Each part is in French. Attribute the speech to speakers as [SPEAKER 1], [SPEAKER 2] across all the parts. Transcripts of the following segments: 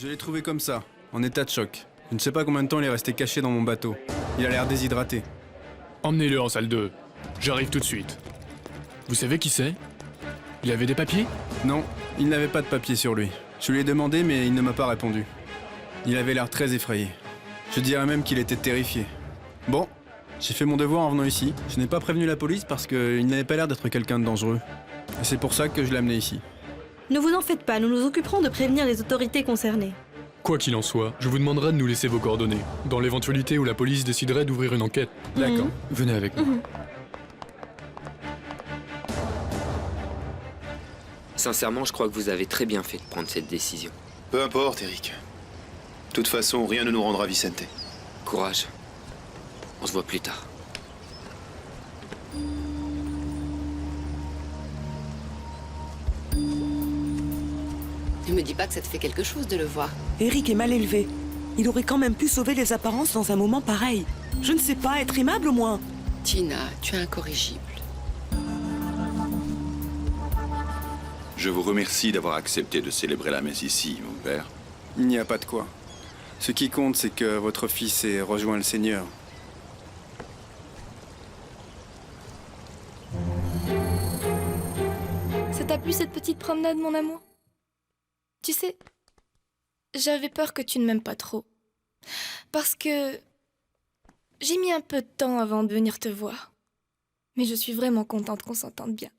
[SPEAKER 1] Je l'ai trouvé comme ça, en état de choc. Je ne sais pas combien de temps il est resté caché dans mon bateau. Il a l'air déshydraté.
[SPEAKER 2] Emmenez-le en salle 2. J'arrive tout de suite. Vous savez qui c'est? Il avait des papiers?
[SPEAKER 1] Non, il n'avait pas de papier sur lui. Je lui ai demandé, mais il ne m'a pas répondu. Il avait l'air très effrayé. Je dirais même qu'il était terrifié. Bon, j'ai fait mon devoir en venant ici. Je n'ai pas prévenu la police parce qu'il n'avait pas l'air d'être quelqu'un de dangereux. Et c'est pour ça que je l'ai amené ici.
[SPEAKER 3] Ne vous en faites pas, nous nous occuperons de prévenir les autorités concernées.
[SPEAKER 2] Quoi qu'il en soit, je vous demanderai de nous laisser vos coordonnées, dans l'éventualité où la police déciderait d'ouvrir une enquête.
[SPEAKER 1] D'accord.
[SPEAKER 2] Venez avec moi.
[SPEAKER 4] Sincèrement, je crois que vous avez très bien fait de prendre cette décision.
[SPEAKER 5] Peu importe, Eric. De toute façon, rien ne nous rendra Vicente.
[SPEAKER 4] Courage. On se voit plus tard.
[SPEAKER 6] Ne me dis pas que ça te fait quelque chose de le voir.
[SPEAKER 7] Eric est mal élevé. Il aurait quand même pu sauver les apparences dans un moment pareil. Je ne sais pas, être aimable au moins.
[SPEAKER 6] Tina, tu es incorrigible.
[SPEAKER 8] Je vous remercie d'avoir accepté de célébrer la messe ici, mon père.
[SPEAKER 1] Il n'y a pas de quoi. Ce qui compte, c'est que votre fils ait rejoint le Seigneur.
[SPEAKER 9] Ça t'a plu cette petite promenade, mon amour? Tu sais, j'avais peur que tu ne m'aimes pas trop. Parce que j'ai mis un peu de temps avant de venir te voir. Mais je suis vraiment contente qu'on s'entende bien.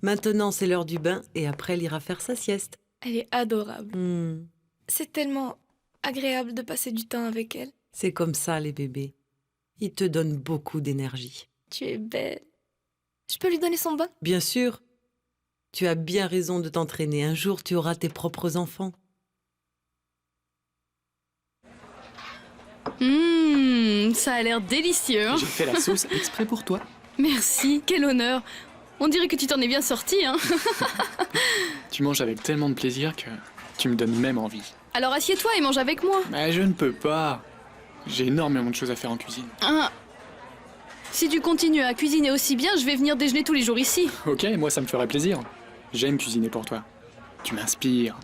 [SPEAKER 10] Maintenant, c'est l'heure du bain et après, elle ira faire sa sieste.
[SPEAKER 9] Elle est adorable. C'est tellement agréable de passer du temps avec elle.
[SPEAKER 10] C'est comme ça, les bébés. Ils te donnent beaucoup d'énergie.
[SPEAKER 9] Tu es belle. Je peux lui donner son bain?
[SPEAKER 10] Bien sûr. Tu as bien raison de t'entraîner. Un jour, tu auras tes propres enfants.
[SPEAKER 11] Ça a l'air délicieux. Hein.
[SPEAKER 2] J'ai fait la sauce exprès pour toi.
[SPEAKER 11] Merci, quel honneur. On dirait que tu t'en es bien sorti, hein.
[SPEAKER 2] Tu manges avec tellement de plaisir que tu me donnes même envie.
[SPEAKER 11] Alors assieds-toi et mange avec moi.
[SPEAKER 2] Mais je ne peux pas. J'ai énormément de choses à faire en cuisine.
[SPEAKER 11] Ah. Si tu continues à cuisiner aussi bien, je vais venir déjeuner tous les jours ici.
[SPEAKER 2] Ok, moi ça me ferait plaisir. J'aime cuisiner pour toi. Tu m'inspires.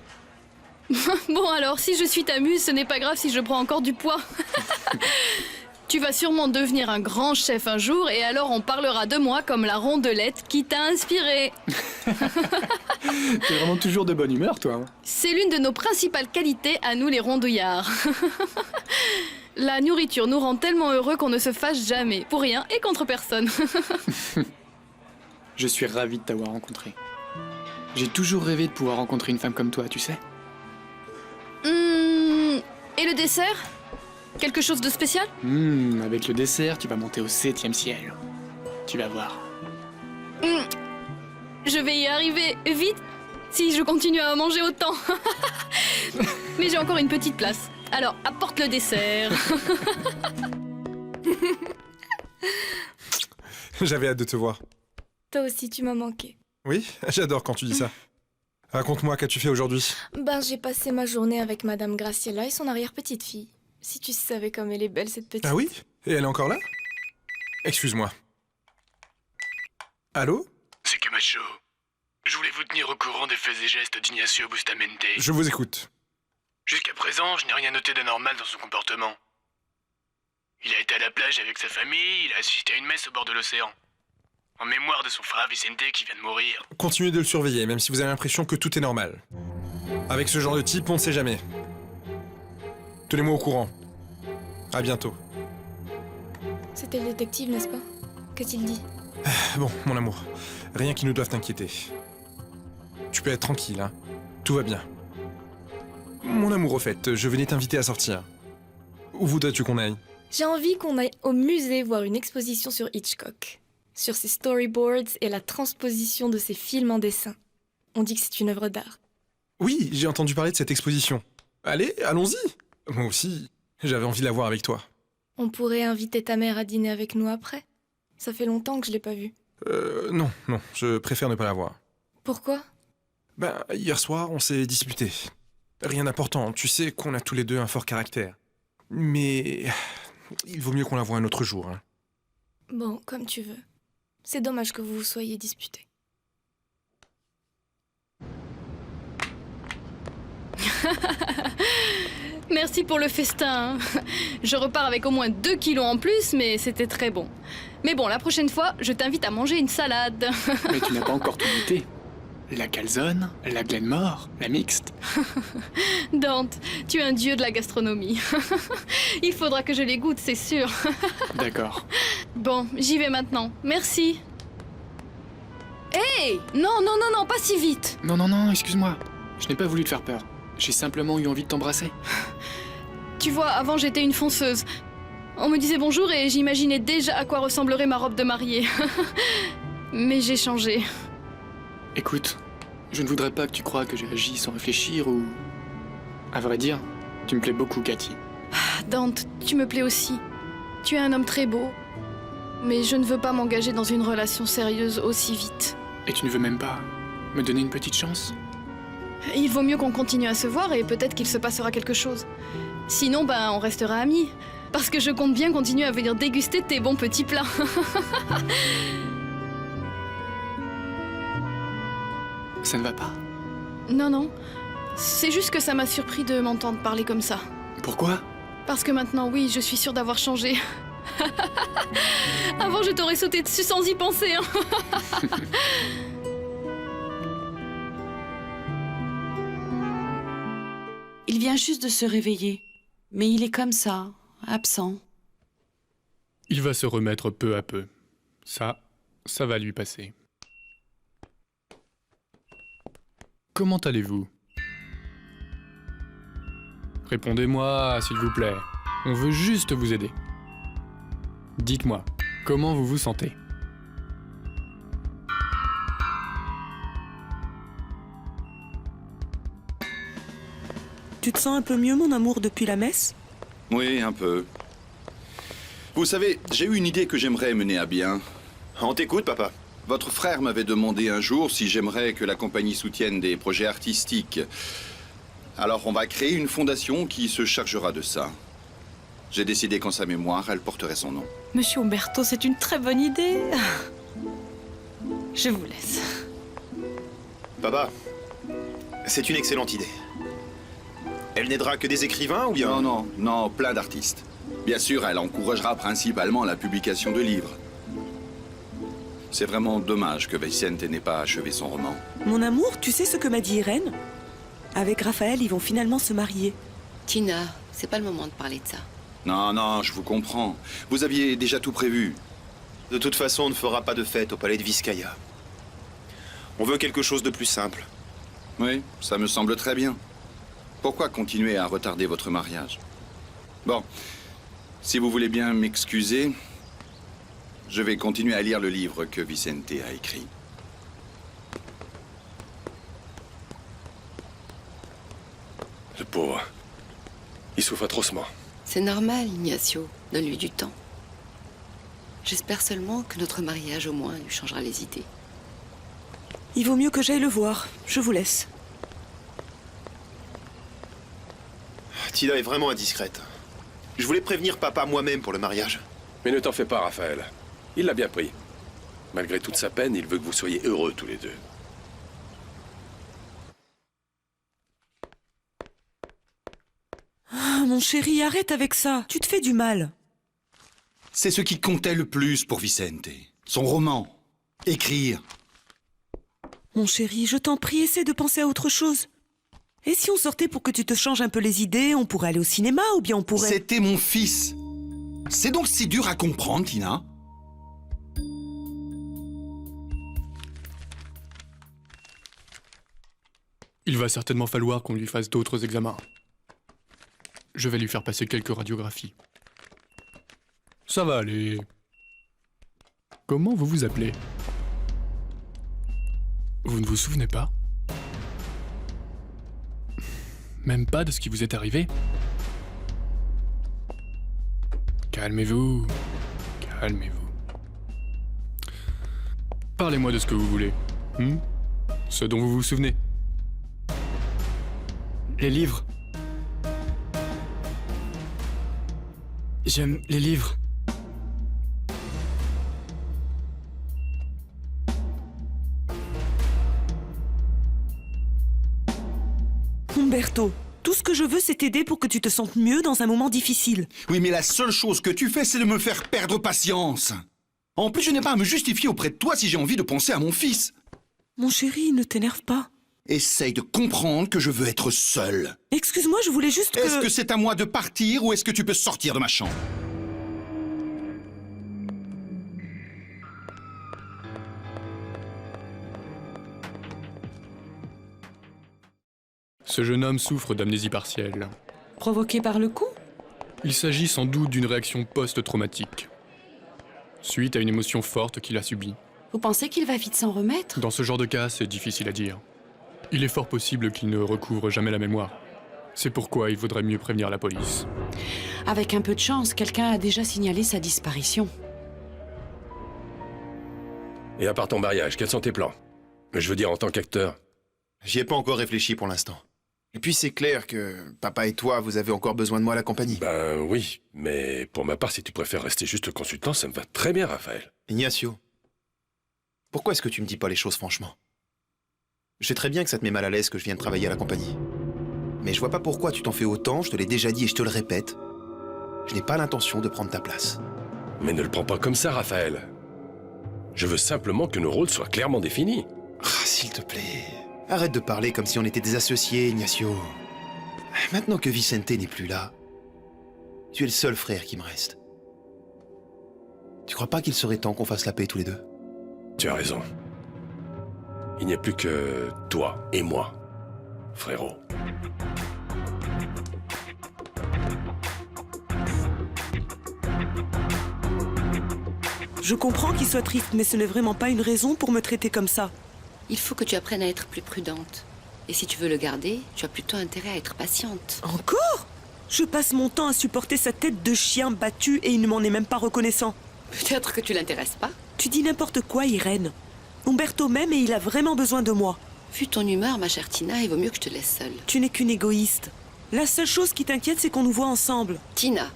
[SPEAKER 11] Bon alors, si je suis ta muse, ce n'est pas grave si je prends encore du poids. Tu vas sûrement devenir un grand chef un jour et alors on parlera de moi comme la rondelette qui t'a inspiré.
[SPEAKER 2] T'es vraiment toujours de bonne humeur, toi.
[SPEAKER 11] C'est l'une de nos principales qualités à nous les rondouillards. La nourriture nous rend tellement heureux qu'on ne se fâche jamais, pour rien et contre personne.
[SPEAKER 2] Je suis ravi de t'avoir rencontré. J'ai toujours rêvé de pouvoir rencontrer une femme comme toi, tu sais.
[SPEAKER 11] Et le dessert? Quelque chose de spécial?
[SPEAKER 2] Avec le dessert, tu vas monter au 7e ciel. Tu vas voir.
[SPEAKER 11] Je vais y arriver vite si je continue à manger autant. Mais j'ai encore une petite place. Alors, apporte le dessert.
[SPEAKER 12] J'avais hâte de te voir.
[SPEAKER 9] Toi aussi, tu m'as manqué.
[SPEAKER 12] Oui, j'adore quand tu dis ça. Raconte-moi, qu'as-tu fait aujourd'hui?
[SPEAKER 9] J'ai passé ma journée avec Madame Graciela et son arrière-petite-fille. Si tu savais comme elle est belle, cette petite...
[SPEAKER 12] Ah oui? Et elle est encore là? Excuse-moi. Allô?
[SPEAKER 2] C'est Camacho. Je voulais vous tenir au courant des faits et gestes d'Ignacio Bustamante.
[SPEAKER 12] Je vous écoute.
[SPEAKER 2] Jusqu'à présent, je n'ai rien noté d'anormal dans son comportement. Il a été à la plage avec sa famille, il a assisté à une messe au bord de l'océan. En mémoire de son frère Vicente qui vient de mourir.
[SPEAKER 12] Continuez de le surveiller, même si vous avez l'impression que tout est normal. Avec ce genre de type, on ne sait jamais. Tenez-moi au courant. À bientôt.
[SPEAKER 9] C'était le détective, n'est-ce pas? Qu'a-t-il dit?
[SPEAKER 12] Bon, mon amour, rien qui nous doive t'inquiéter. Tu peux être tranquille, hein. Tout va bien. Mon amour, au fait, je venais t'inviter à sortir. Où voudrais-tu qu'on aille?
[SPEAKER 9] J'ai envie qu'on aille au musée voir une exposition sur Hitchcock. Sur ses storyboards et la transposition de ses films en dessin. On dit que c'est une œuvre d'art.
[SPEAKER 12] Oui, j'ai entendu parler de cette exposition. Allez, allons-y. Moi aussi, j'avais envie de la voir avec toi.
[SPEAKER 9] On pourrait inviter ta mère à dîner avec nous après. Ça fait longtemps que je l'ai pas vue.
[SPEAKER 12] Non, je préfère ne pas la voir.
[SPEAKER 9] Pourquoi?
[SPEAKER 12] Hier soir, on s'est disputés. Rien d'important, tu sais qu'on a tous les deux un fort caractère. Mais il vaut mieux qu'on la voie un autre jour. Hein.
[SPEAKER 9] Bon, comme tu veux. C'est dommage que vous vous soyez disputés.
[SPEAKER 11] Merci pour le festin. Je repars avec au moins 2 kilos en plus, mais c'était très bon. Mais bon, la prochaine fois, je t'invite à manger une salade.
[SPEAKER 2] Mais tu n'as pas encore tout goûté. La calzone, la Glenmore, la mixte.
[SPEAKER 11] Dante, tu es un dieu de la gastronomie. Il faudra que je les goûte, c'est sûr.
[SPEAKER 2] D'accord.
[SPEAKER 11] Bon, j'y vais maintenant. Merci. Hey! Non, pas si vite.
[SPEAKER 2] Non, excuse-moi. Je n'ai pas voulu te faire peur. J'ai simplement eu envie de t'embrasser.
[SPEAKER 11] Tu vois, avant j'étais une fonceuse. On me disait bonjour et j'imaginais déjà à quoi ressemblerait ma robe de mariée. Mais j'ai changé.
[SPEAKER 2] Écoute, je ne voudrais pas que tu crois que j'ai agi sans réfléchir ou... À vrai dire, tu me plais beaucoup, Cathy.
[SPEAKER 11] Dante, tu me plais aussi. Tu es un homme très beau. Mais je ne veux pas m'engager dans une relation sérieuse aussi vite.
[SPEAKER 2] Et tu ne veux même pas me donner une petite chance?
[SPEAKER 11] Il vaut mieux qu'on continue à se voir et peut-être qu'il se passera quelque chose. Sinon, on restera amis. Parce que je compte bien continuer à venir déguster tes bons petits plats.
[SPEAKER 2] Ça ne va pas?
[SPEAKER 11] Non. C'est juste que ça m'a surpris de m'entendre parler comme ça.
[SPEAKER 2] Pourquoi?
[SPEAKER 11] Parce que maintenant, oui, je suis sûre d'avoir changé. Avant, je t'aurais sauté dessus sans y penser. Hein.
[SPEAKER 7] Il vient juste de se réveiller. Mais il est comme ça, absent.
[SPEAKER 1] Il va se remettre peu à peu. Ça va lui passer. Comment allez-vous? Répondez-moi, s'il vous plaît. On veut juste vous aider. Dites-moi, comment vous vous sentez?
[SPEAKER 7] Tu te sens un peu mieux, mon amour, depuis la messe?
[SPEAKER 8] Oui, un peu. Vous savez, j'ai eu une idée que j'aimerais mener à bien.
[SPEAKER 5] On t'écoute, papa.
[SPEAKER 8] Votre frère m'avait demandé un jour si j'aimerais que la compagnie soutienne des projets artistiques. Alors on va créer une fondation qui se chargera de ça. J'ai décidé qu'en sa mémoire, elle porterait son nom.
[SPEAKER 7] Monsieur Umberto, c'est une très bonne idée. Je vous laisse.
[SPEAKER 5] Papa, c'est une excellente idée. Elle n'aidera que des écrivains ou bien...
[SPEAKER 8] Non, plein d'artistes. Bien sûr, elle encouragera principalement la publication de livres. C'est vraiment dommage que Vicente n'ait pas achevé son roman.
[SPEAKER 7] Mon amour, tu sais ce que m'a dit Irène? Avec Raphaël, ils vont finalement se marier.
[SPEAKER 6] Tina, c'est pas le moment de parler de ça.
[SPEAKER 8] Non, je vous comprends. Vous aviez déjà tout prévu.
[SPEAKER 5] De toute façon, on ne fera pas de fête au palais de Vizcaya. On veut quelque chose de plus simple.
[SPEAKER 8] Oui, ça me semble très bien. Pourquoi continuer à retarder votre mariage? Bon, si vous voulez bien m'excuser, je vais continuer à lire le livre que Vicente a écrit.
[SPEAKER 13] Le pauvre. Il souffre atrocement.
[SPEAKER 6] C'est normal, Ignacio. Donne-lui du temps. J'espère seulement que notre mariage, au moins, lui changera les idées.
[SPEAKER 7] Il vaut mieux que j'aille le voir. Je vous laisse.
[SPEAKER 5] Tina est vraiment indiscrète. Je voulais prévenir papa moi-même pour le mariage.
[SPEAKER 13] Mais ne t'en fais pas, Raphaël. Il l'a bien pris. Malgré toute sa peine, il veut que vous soyez heureux tous les deux.
[SPEAKER 7] Ah, mon chéri, arrête avec ça. Tu te fais du mal.
[SPEAKER 8] C'est ce qui comptait le plus pour Vicente. Son roman. Écrire.
[SPEAKER 7] Mon chéri, je t'en prie, essaie de penser à autre chose. Et si on sortait pour que tu te changes un peu les idées, on pourrait aller au cinéma ou bien on pourrait...
[SPEAKER 8] C'était mon fils. C'est donc si dur à comprendre, Tina?
[SPEAKER 1] Il va certainement falloir qu'on lui fasse d'autres examens. Je vais lui faire passer quelques radiographies. Ça va aller. Comment vous vous appelez? Vous ne vous souvenez pas? Même pas de ce qui vous est arrivé? Calmez-vous. Calmez-vous. Parlez-moi de ce que vous voulez. Ce dont vous vous souvenez. Les livres. J'aime les livres.
[SPEAKER 7] Umberto, tout ce que je veux, c'est t'aider pour que tu te sentes mieux dans un moment difficile.
[SPEAKER 8] Oui, mais la seule chose que tu fais, c'est de me faire perdre patience. En plus, je n'ai pas à me justifier auprès de toi si j'ai envie de penser à mon fils.
[SPEAKER 7] Mon chéri, ne t'énerve pas.
[SPEAKER 8] Essaye de comprendre que je veux être seul.
[SPEAKER 7] Excuse-moi, je voulais juste que...
[SPEAKER 8] Est-ce que c'est à moi de partir ou est-ce que tu peux sortir de ma chambre?
[SPEAKER 1] Ce jeune homme souffre d'amnésie partielle.
[SPEAKER 10] Provoqué par le coup?
[SPEAKER 1] Il s'agit sans doute d'une réaction post-traumatique, suite à une émotion forte qu'il a subie.
[SPEAKER 6] Vous pensez qu'il va vite s'en remettre?
[SPEAKER 1] Dans ce genre de cas, c'est difficile à dire. Il est fort possible qu'il ne recouvre jamais la mémoire. C'est pourquoi il vaudrait mieux prévenir la police.
[SPEAKER 6] Avec un peu de chance, quelqu'un a déjà signalé sa disparition.
[SPEAKER 13] Et à part ton mariage, quels sont tes plans? Je veux dire, en tant qu'acteur.
[SPEAKER 5] J'y ai pas encore réfléchi pour l'instant. Et puis c'est clair que papa et toi, vous avez encore besoin de moi à la compagnie.
[SPEAKER 13] Ben oui, mais pour ma part, si tu préfères rester juste consultant, ça me va très bien, Raphaël.
[SPEAKER 5] Ignacio, pourquoi est-ce que tu me dis pas les choses franchement? Je sais très bien que ça te met mal à l'aise que je vienne travailler à la compagnie. Mais je vois pas pourquoi tu t'en fais autant, je te l'ai déjà dit et je te le répète. Je n'ai pas l'intention de prendre ta place.
[SPEAKER 13] Mais ne le prends pas comme ça, Raphaël. Je veux simplement que nos rôles soient clairement définis.
[SPEAKER 5] Ah, s'il te plaît. Arrête de parler comme si on était des associés, Ignacio. Maintenant que Vicente n'est plus là, tu es le seul frère qui me reste. Tu crois pas qu'il serait temps qu'on fasse la paix tous les deux?
[SPEAKER 13] Tu as raison. Il n'y a plus que toi et moi, frérot.
[SPEAKER 7] Je comprends qu'il soit triste, mais ce n'est vraiment pas une raison pour me traiter comme ça.
[SPEAKER 6] Il faut que tu apprennes à être plus prudente. Et si tu veux le garder, tu as plutôt intérêt à être patiente.
[SPEAKER 7] Encore? Je passe mon temps à supporter sa tête de chien battu et il ne m'en est même pas reconnaissant.
[SPEAKER 6] Peut-être que tu l'intéresses pas.
[SPEAKER 7] Tu dis n'importe quoi, Irène. Umberto m'aime et il a vraiment besoin de moi.
[SPEAKER 6] Vu ton humeur, ma chère Tina, il vaut mieux que je te laisse seule.
[SPEAKER 7] Tu n'es qu'une égoïste. La seule chose qui t'inquiète, c'est qu'on nous voit ensemble.
[SPEAKER 6] Tina,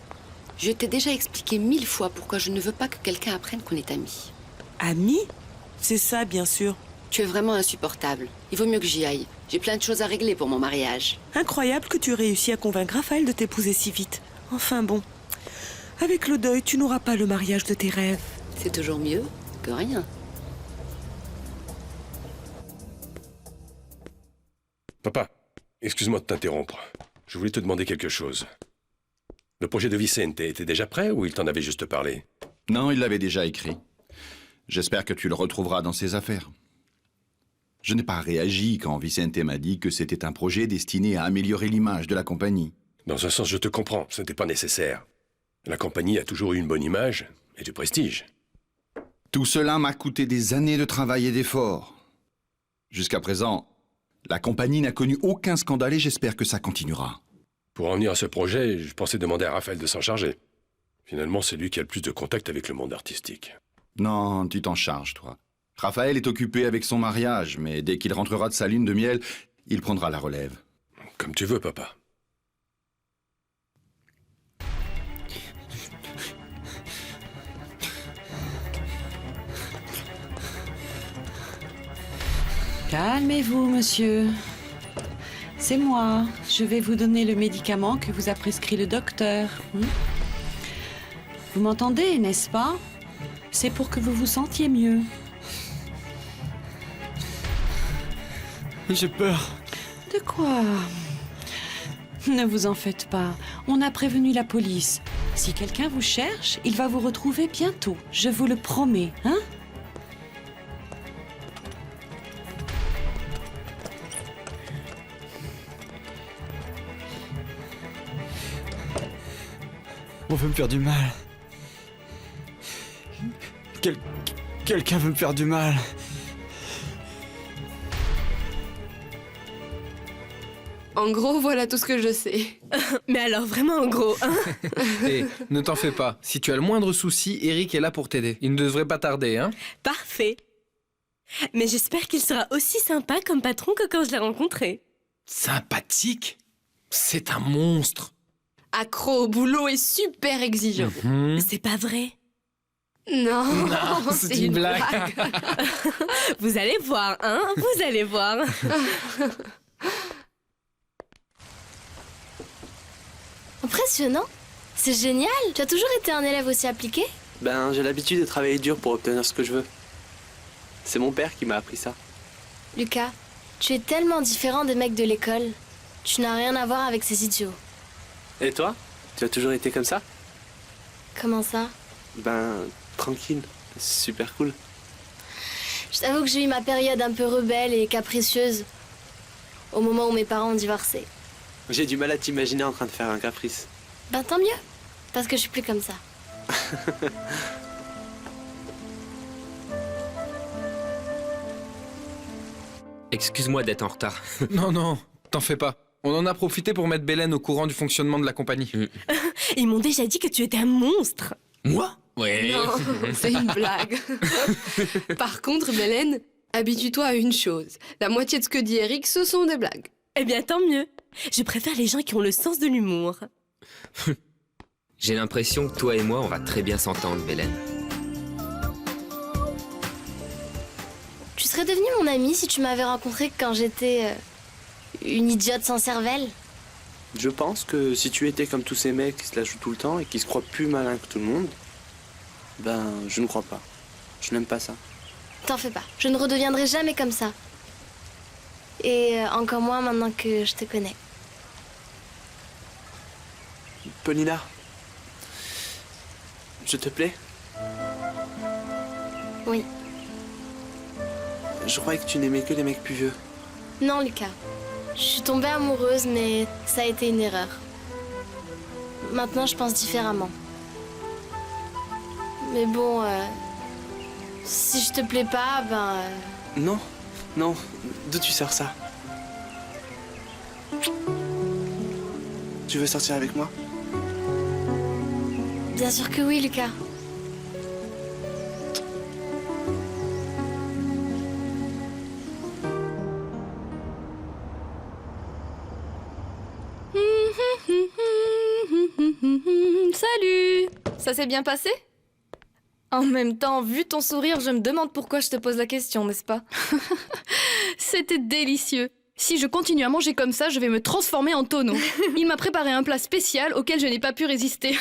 [SPEAKER 6] je t'ai déjà expliqué 1000 fois pourquoi je ne veux pas que quelqu'un apprenne qu'on est amis.
[SPEAKER 7] Amis? C'est ça, bien sûr.
[SPEAKER 6] Tu es vraiment insupportable. Il vaut mieux que j'y aille. J'ai plein de choses à régler pour mon mariage.
[SPEAKER 7] Incroyable que tu aies réussi à convaincre Raphaël de t'épouser si vite. Enfin bon. Avec le deuil, tu n'auras pas le mariage de tes rêves.
[SPEAKER 6] C'est toujours mieux que rien.
[SPEAKER 13] Papa, excuse-moi de t'interrompre. Je voulais te demander quelque chose. Le projet de Vicente était déjà prêt ou il t'en avait juste parlé?
[SPEAKER 8] Non, il l'avait déjà écrit. J'espère que tu le retrouveras dans ses affaires. Je n'ai pas réagi quand Vicente m'a dit que c'était un projet destiné à améliorer l'image de la compagnie.
[SPEAKER 13] Dans un sens, je te comprends, ce n'était pas nécessaire. La compagnie a toujours eu une bonne image et du prestige.
[SPEAKER 8] Tout cela m'a coûté des années de travail et d'efforts. Jusqu'à présent, la compagnie n'a connu aucun scandale et j'espère que ça continuera.
[SPEAKER 13] Pour en venir à ce projet, je pensais demander à Raphaël de s'en charger. Finalement, c'est lui qui a le plus de contact avec le monde artistique.
[SPEAKER 8] Non, tu t'en charges, toi. Raphaël est occupé avec son mariage, mais dès qu'il rentrera de sa lune de miel, il prendra la relève.
[SPEAKER 13] Comme tu veux, papa.
[SPEAKER 6] Calmez-vous, monsieur. C'est moi. Je vais vous donner le médicament que vous a prescrit le docteur. Vous m'entendez, n'est-ce pas? C'est pour que vous vous sentiez mieux.
[SPEAKER 1] J'ai peur.
[SPEAKER 6] De quoi? Ne vous en faites pas. On a prévenu la police. Si quelqu'un vous cherche, il va vous retrouver bientôt. Je vous le promets, hein?
[SPEAKER 1] On veut me faire du mal. Quelqu'un veut me faire du mal.
[SPEAKER 14] En gros, voilà tout ce que je sais.
[SPEAKER 3] Mais alors vraiment en gros, hein?
[SPEAKER 15] Hé, ne t'en fais pas. Si tu as le moindre souci, Eric est là pour t'aider. Il ne devrait pas tarder, hein?
[SPEAKER 3] Parfait. Mais j'espère qu'il sera aussi sympa comme patron que quand je l'ai rencontré.
[SPEAKER 15] Sympathique? C'est un monstre.
[SPEAKER 14] Accro au boulot et super exigeant.
[SPEAKER 3] C'est pas vrai?
[SPEAKER 14] Non,
[SPEAKER 15] c'est une blague.
[SPEAKER 3] Vous allez voir, hein? Vous allez voir.
[SPEAKER 16] Impressionnant. C'est génial. Tu as toujours été un élève aussi appliqué?
[SPEAKER 17] Ben, j'ai l'habitude de travailler dur pour obtenir ce que je veux. C'est mon père qui m'a appris ça.
[SPEAKER 16] Lucas, tu es tellement différent des mecs de l'école. Tu n'as rien à voir avec ces idiots.
[SPEAKER 17] Et toi? Tu as toujours été comme ça?
[SPEAKER 16] Comment ça?
[SPEAKER 17] Ben, tranquille. Super cool.
[SPEAKER 16] Je t'avoue que j'ai eu ma période un peu rebelle et capricieuse au moment où mes parents ont divorcé.
[SPEAKER 17] J'ai du mal à t'imaginer en train de faire un caprice.
[SPEAKER 16] Ben tant mieux, parce que je suis plus comme ça.
[SPEAKER 4] Excuse-moi d'être en retard.
[SPEAKER 15] Non, non, t'en fais pas. On en a profité pour mettre Bélène au courant du fonctionnement de la compagnie.
[SPEAKER 3] Ils m'ont déjà dit que tu étais un monstre.
[SPEAKER 4] Moi? Ouais.
[SPEAKER 14] Non, c'est une blague. Par contre, Bélène, habitue-toi à une chose. La moitié de ce que dit Eric, ce sont des blagues.
[SPEAKER 3] Eh bien, tant mieux. Je préfère les gens qui ont le sens de l'humour.
[SPEAKER 4] J'ai l'impression que toi et moi, on va très bien s'entendre, Bélène.
[SPEAKER 16] Tu serais devenue mon amie si tu m'avais rencontré quand j'étais une idiote sans cervelle.
[SPEAKER 17] Je pense que si tu étais comme tous ces mecs qui se la jouent tout le temps et qui se croient plus malins que tout le monde, ben, je ne crois pas. Je n'aime pas ça.
[SPEAKER 16] T'en fais pas, je ne redeviendrai jamais comme ça. Et encore moins maintenant que je te connais.
[SPEAKER 17] Paulina, je te plais?
[SPEAKER 16] Oui.
[SPEAKER 17] Je croyais que tu n'aimais que les mecs plus vieux.
[SPEAKER 16] Non, Lucas. Je suis tombée amoureuse, mais ça a été une erreur. Maintenant, je pense différemment. Mais bon, si je te plais pas, ben...
[SPEAKER 17] Non, non, d'où tu sors ça? Tu veux sortir avec moi?
[SPEAKER 16] Bien sûr que oui, Lucas.
[SPEAKER 9] Salut! Ça s'est bien passé? En même temps, vu ton sourire, je me demande pourquoi je te pose la question, n'est-ce pas?
[SPEAKER 11] C'était délicieux. Si je continue à manger comme ça, je vais me transformer en tonneau. Il m'a préparé un plat spécial auquel je n'ai pas pu résister.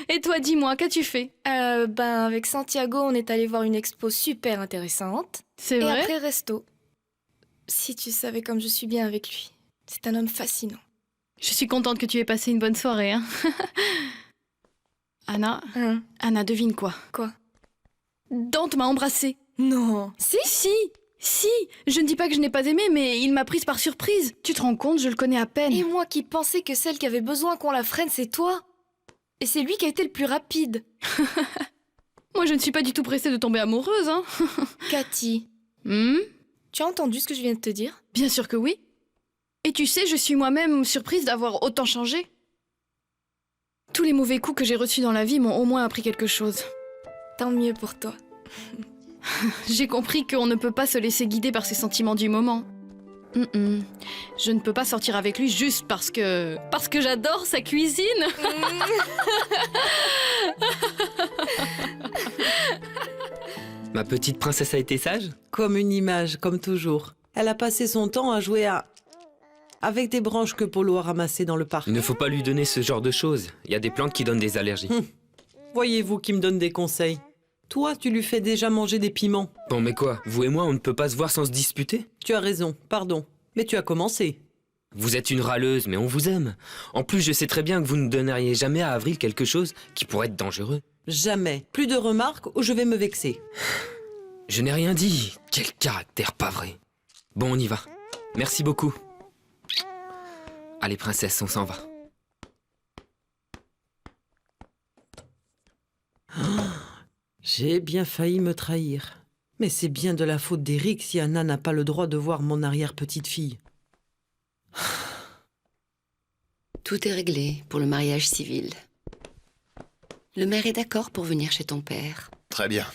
[SPEAKER 11] Et toi, dis-moi, qu'as-tu fait?
[SPEAKER 9] Ben, avec Santiago, on est allé voir une expo super intéressante.
[SPEAKER 11] C'est
[SPEAKER 9] Et
[SPEAKER 11] vrai?
[SPEAKER 9] après, resto. Si tu savais comme je suis bien avec lui. C'est un homme fascinant.
[SPEAKER 11] Je suis contente que tu aies passé une bonne soirée, hein. Anna, Anna, devine quoi?
[SPEAKER 9] Quoi?
[SPEAKER 11] Dante m'a embrassée.
[SPEAKER 9] Non.
[SPEAKER 11] Si, je ne dis pas que je n'ai pas aimé, mais il m'a prise par surprise. Tu te rends compte, je le connais à peine.
[SPEAKER 9] Et moi qui pensais que celle qui avait besoin qu'on la freine, c'est toi. Et c'est lui qui a été le plus rapide.
[SPEAKER 11] Moi, je ne suis pas du tout pressée de tomber amoureuse, hein.
[SPEAKER 9] Cathy. Tu as entendu ce que je viens de te dire?
[SPEAKER 11] Bien sûr que oui. Et tu sais, je suis moi-même surprise d'avoir autant changé. Tous les mauvais coups que j'ai reçus dans la vie m'ont au moins appris quelque chose.
[SPEAKER 9] Tant mieux pour toi.
[SPEAKER 11] J'ai compris qu'on ne peut pas se laisser guider par ses sentiments du moment. Je ne peux pas sortir avec lui juste parce que j'adore sa cuisine.
[SPEAKER 4] Ma petite princesse a été sage?
[SPEAKER 10] Comme une image, comme toujours. Elle a passé son temps à jouer avec des branches que Polo a ramassées dans le parc.
[SPEAKER 4] Il ne faut pas lui donner ce genre de choses. Il y a des plantes qui donnent des allergies.
[SPEAKER 10] Voyez-vous qui me donne des conseils. Toi, tu lui fais déjà manger des piments.
[SPEAKER 4] Bon, mais quoi? Vous et moi, on ne peut pas se voir sans se disputer?
[SPEAKER 10] Tu as raison, pardon. Mais tu as commencé.
[SPEAKER 4] Vous êtes une râleuse, mais on vous aime. En plus, je sais très bien que vous ne donneriez jamais à Avril quelque chose qui pourrait être dangereux.
[SPEAKER 10] Jamais. Plus de remarques ou je vais me vexer.
[SPEAKER 4] Je n'ai rien dit. Quel caractère pas vrai. Bon, on y va. Merci beaucoup. Allez, princesse, on s'en va.
[SPEAKER 10] J'ai bien failli me trahir. Mais c'est bien de la faute d'Eric si Anna n'a pas le droit de voir mon arrière-petite-fille.
[SPEAKER 18] Tout est réglé pour le mariage civil. Le maire est d'accord pour venir chez ton père.
[SPEAKER 5] Très bien.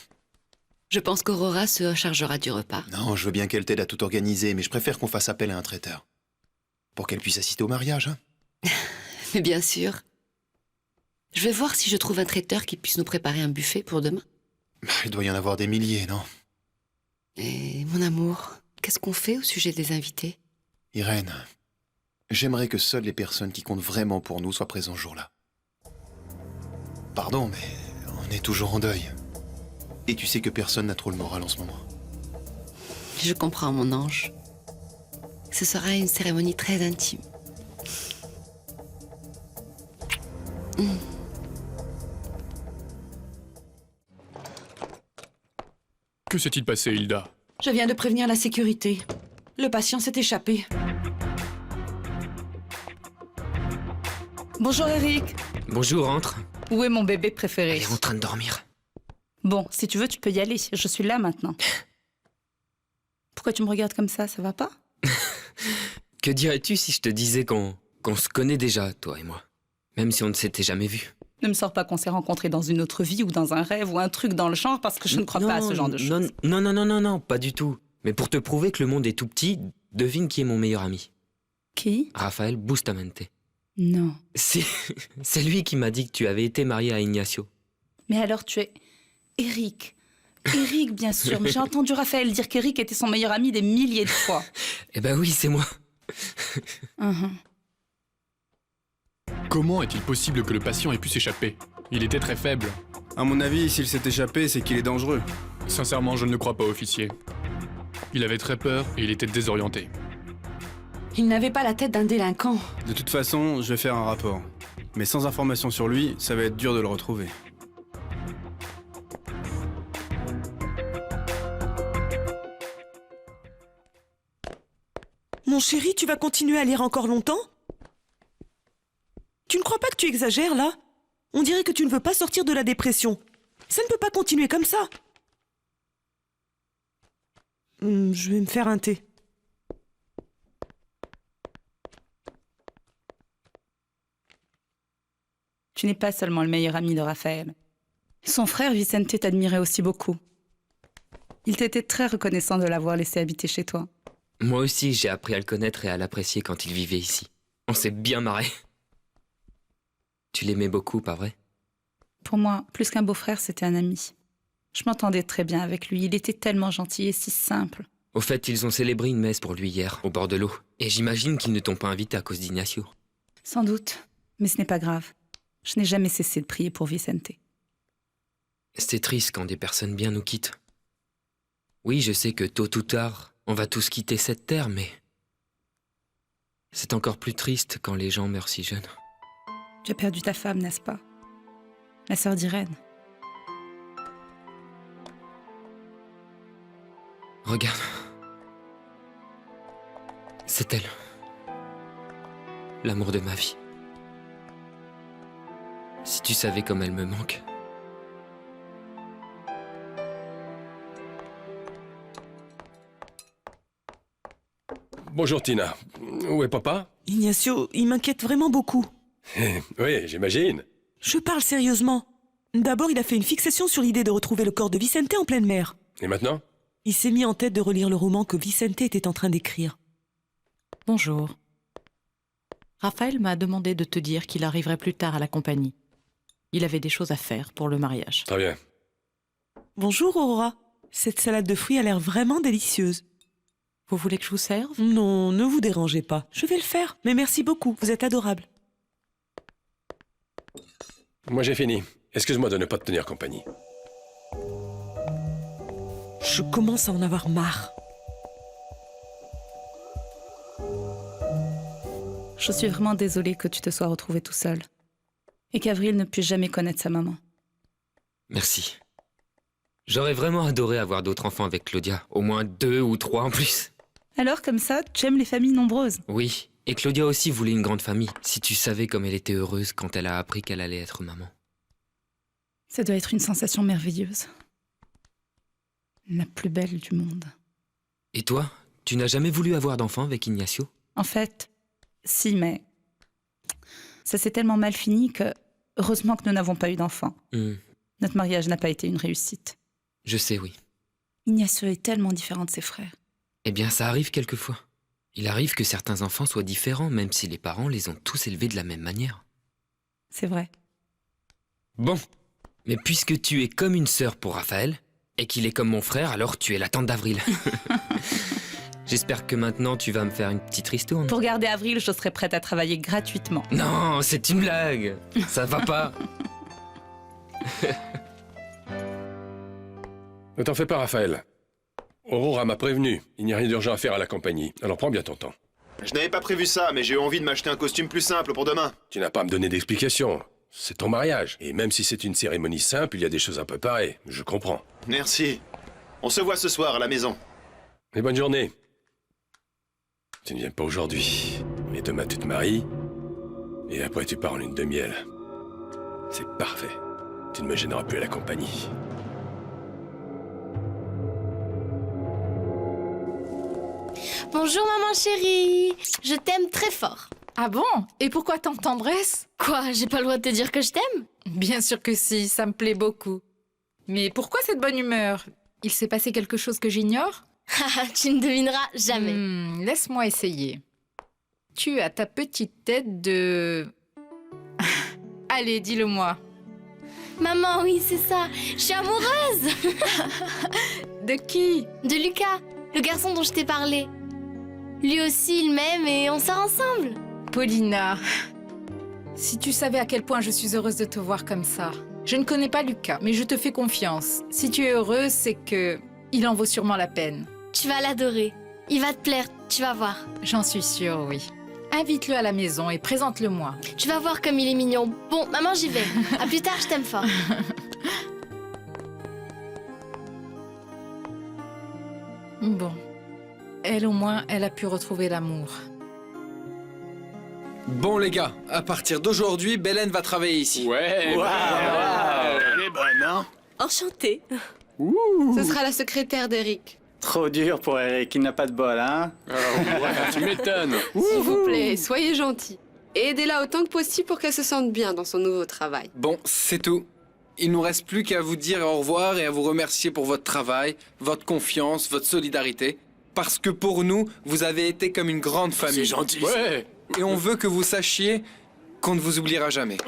[SPEAKER 18] Je pense qu'Aurora se chargera du repas.
[SPEAKER 5] Non, je veux bien qu'elle t'aide à tout organiser, mais je préfère qu'on fasse appel à un traiteur. Pour qu'elle puisse assister au mariage, hein.
[SPEAKER 18] Mais bien sûr. Je vais voir si je trouve un traiteur qui puisse nous préparer un buffet pour demain.
[SPEAKER 5] Il doit y en avoir des milliers, non?
[SPEAKER 18] Et mon amour, qu'est-ce qu'on fait au sujet des invités?
[SPEAKER 5] Irène, J'aimerais que seules les personnes qui comptent vraiment pour nous soient présentes ce jour-là. Pardon, mais on est toujours en deuil. Et tu sais que personne n'a trop le moral en ce moment.
[SPEAKER 18] Je comprends, mon ange. Ce sera une cérémonie très intime.
[SPEAKER 2] Que s'est-il passé, Hilda?
[SPEAKER 6] Je viens de prévenir la sécurité. Le patient s'est échappé.
[SPEAKER 19] Bonjour Eric.
[SPEAKER 4] Bonjour, entre.
[SPEAKER 19] Où est mon bébé préféré?
[SPEAKER 4] Elle est en train de dormir.
[SPEAKER 19] Bon, si tu veux, tu peux y aller. Je suis là maintenant. Pourquoi tu me regardes comme ça va pas?
[SPEAKER 4] Que dirais-tu si je te disais qu'on se connaît déjà, toi et moi? Même si on ne s'était jamais vus.
[SPEAKER 19] Ne me sors pas qu'on s'est rencontrés dans une autre vie ou dans un rêve ou un truc dans le genre parce que je ne crois pas à ce genre de choses.
[SPEAKER 4] Non, pas du tout. Mais pour te prouver que le monde est tout petit, devine qui est mon meilleur ami.
[SPEAKER 19] Qui?
[SPEAKER 4] Raphaël Bustamante.
[SPEAKER 19] Non.
[SPEAKER 4] C'est lui qui m'a dit que tu avais été marié à Ignacio.
[SPEAKER 19] Mais alors tu es... Eric. Eric, bien sûr. Mais j'ai entendu Raphaël dire qu'Eric était son meilleur ami des milliers de fois.
[SPEAKER 4] Eh ben oui, c'est moi.
[SPEAKER 2] Comment est-il possible que le patient ait pu s'échapper? Il était très faible.
[SPEAKER 1] À mon avis, s'il s'est échappé, c'est qu'il est dangereux.
[SPEAKER 2] Sincèrement, je ne le crois pas, officier. Il avait très peur et il était désorienté.
[SPEAKER 6] Il n'avait pas la tête d'un délinquant.
[SPEAKER 1] De toute façon, je vais faire un rapport. Mais sans information sur lui, ça va être dur de le retrouver.
[SPEAKER 7] Mon chéri, tu vas continuer à lire encore longtemps? Tu ne crois pas que tu exagères, là? On dirait que tu ne veux pas sortir de la dépression. Ça ne peut pas continuer comme ça. Je vais me faire un thé.
[SPEAKER 19] Tu n'es pas seulement le meilleur ami de Raphaël. Son frère Vicente t'admirait aussi beaucoup. Il t'était très reconnaissant de l'avoir laissé habiter chez toi.
[SPEAKER 4] Moi aussi, j'ai appris à le connaître et à l'apprécier quand il vivait ici. On s'est bien marré. Tu l'aimais beaucoup, pas vrai?
[SPEAKER 19] Pour moi, plus qu'un beau-frère, c'était un ami. Je m'entendais très bien avec lui. Il était tellement gentil et si simple.
[SPEAKER 4] Au fait, ils ont célébré une messe pour lui hier, au bord de l'eau. Et j'imagine qu'ils ne t'ont pas invité à cause d'Ignacio.
[SPEAKER 19] Sans doute, mais ce n'est pas grave. Je n'ai jamais cessé de prier pour Vicente.
[SPEAKER 4] C'est triste quand des personnes bien nous quittent. Oui, je sais que tôt ou tard, on va tous quitter cette terre, mais... c'est encore plus triste quand les gens meurent si jeunes.
[SPEAKER 19] Tu as perdu ta femme, n'est-ce pas? La sœur d'Irène.
[SPEAKER 4] Regarde. C'est elle. L'amour de ma vie. Si tu savais comme elle me manque.
[SPEAKER 13] Bonjour Tina. Où est papa?
[SPEAKER 7] Ignacio, il m'inquiète vraiment beaucoup.
[SPEAKER 13] Oui, j'imagine.
[SPEAKER 7] Je parle sérieusement. D'abord, il a fait une fixation sur l'idée de retrouver le corps de Vicente en pleine mer.
[SPEAKER 13] Et maintenant?
[SPEAKER 7] Il s'est mis en tête de relire le roman que Vicente était en train d'écrire.
[SPEAKER 6] Bonjour. Raphaël m'a demandé de te dire qu'il arriverait plus tard à la compagnie. Il avait des choses à faire pour le mariage.
[SPEAKER 13] Très bien.
[SPEAKER 7] Bonjour Aurora. Cette salade de fruits a l'air vraiment délicieuse.
[SPEAKER 6] Vous voulez que je vous serve?
[SPEAKER 7] Non, ne vous dérangez pas. Je vais le faire, mais merci beaucoup. Vous êtes adorable.
[SPEAKER 13] Moi j'ai fini. Excuse-moi de ne pas te tenir compagnie.
[SPEAKER 7] Je commence à en avoir marre.
[SPEAKER 19] Je suis vraiment désolée que tu te sois retrouvé tout seul. Et qu'Avril ne puisse jamais connaître sa maman.
[SPEAKER 4] Merci. J'aurais vraiment adoré avoir d'autres enfants avec Claudia. Au moins 2 ou 3 en plus.
[SPEAKER 19] Alors, comme ça, tu aimes les familles nombreuses?
[SPEAKER 4] Oui, et Claudia aussi voulait une grande famille. Si tu savais comme elle était heureuse quand elle a appris qu'elle allait être maman.
[SPEAKER 19] Ça doit être une sensation merveilleuse. La plus belle du monde.
[SPEAKER 4] Et toi, tu n'as jamais voulu avoir d'enfant avec Ignacio?
[SPEAKER 19] En fait, si, mais... ça s'est tellement mal fini que... heureusement que nous n'avons pas eu d'enfant. Notre mariage n'a pas été une réussite.
[SPEAKER 4] Je sais, oui.
[SPEAKER 19] Ignacio est tellement différent de ses frères.
[SPEAKER 4] Eh bien, ça arrive quelquefois. Il arrive que certains enfants soient différents, même si les parents les ont tous élevés de la même manière.
[SPEAKER 19] C'est vrai.
[SPEAKER 4] Bon, mais puisque tu es comme une sœur pour Raphaël, et qu'il est comme mon frère, alors tu es la tante d'Avril. J'espère que maintenant tu vas me faire une petite ristourne.
[SPEAKER 19] Pour garder Avril, je serais prête à travailler gratuitement.
[SPEAKER 4] Non, c'est une blague. Ça va pas.
[SPEAKER 13] Ne t'en fais pas, Raphaël. Aurora m'a prévenu. Il n'y a rien d'urgent à faire à la compagnie. Alors prends bien ton temps.
[SPEAKER 5] Je n'avais pas prévu ça, mais j'ai eu envie de m'acheter un costume plus simple pour demain.
[SPEAKER 13] Tu n'as pas à me donner d'explications. C'est ton mariage. Et même si c'est une cérémonie simple, il y a des choses à préparer. Je comprends.
[SPEAKER 5] Merci. On se voit ce soir à la maison.
[SPEAKER 13] Et bonne journée. Tu ne viens pas aujourd'hui. Mais demain, tu te maries. Et après, tu pars en lune de miel. C'est parfait. Tu ne me gêneras plus à la compagnie.
[SPEAKER 16] Bonjour maman chérie, je t'aime très fort.
[SPEAKER 20] Ah bon? Et pourquoi tant de tendresse?
[SPEAKER 16] Quoi, j'ai pas le droit de te dire que je t'aime?
[SPEAKER 20] Bien sûr que si, ça me plaît beaucoup. Mais pourquoi cette bonne humeur? Il s'est passé quelque chose que j'ignore?
[SPEAKER 16] Tu ne devineras jamais.
[SPEAKER 20] Laisse-moi essayer. Tu as ta petite tête de... Allez, dis-le-moi.
[SPEAKER 16] Maman, oui, c'est ça. Je suis amoureuse.
[SPEAKER 20] De qui?
[SPEAKER 16] De Lucas, le garçon dont je t'ai parlé. Lui aussi, il m'aime et on sort ensemble.
[SPEAKER 20] Paulina, si tu savais à quel point je suis heureuse de te voir comme ça. Je ne connais pas Lucas, mais je te fais confiance. Si tu es heureuse, c'est que il en vaut sûrement la peine.
[SPEAKER 16] Tu vas l'adorer. Il va te plaire, tu vas voir.
[SPEAKER 20] J'en suis sûre, oui. Invite-le à la maison et présente-le-moi.
[SPEAKER 16] Tu vas voir comme il est mignon. Bon, maman, j'y vais. À plus tard, je t'aime fort.
[SPEAKER 20] Bon. Elle, au moins, elle a pu retrouver l'amour.
[SPEAKER 15] Bon les gars, à partir d'aujourd'hui, Belen va travailler ici.
[SPEAKER 2] Ouais, elle est bonne, hein?
[SPEAKER 3] Enchantée.
[SPEAKER 14] Ce sera la secrétaire d'Eric.
[SPEAKER 21] Trop dur pour Eric, il n'a pas de bol, hein?
[SPEAKER 2] Tu m'étonnes.
[SPEAKER 14] S'il vous plaît, soyez gentils. Et aidez-la autant que possible pour qu'elle se sente bien dans son nouveau travail.
[SPEAKER 15] Bon, c'est tout. Il nous reste plus qu'à vous dire au revoir et à vous remercier pour votre travail, votre confiance, votre solidarité. Parce que pour nous, vous avez été comme une grande famille.
[SPEAKER 2] C'est gentil. Ouais.
[SPEAKER 15] Et on veut que vous sachiez qu'on ne vous oubliera jamais.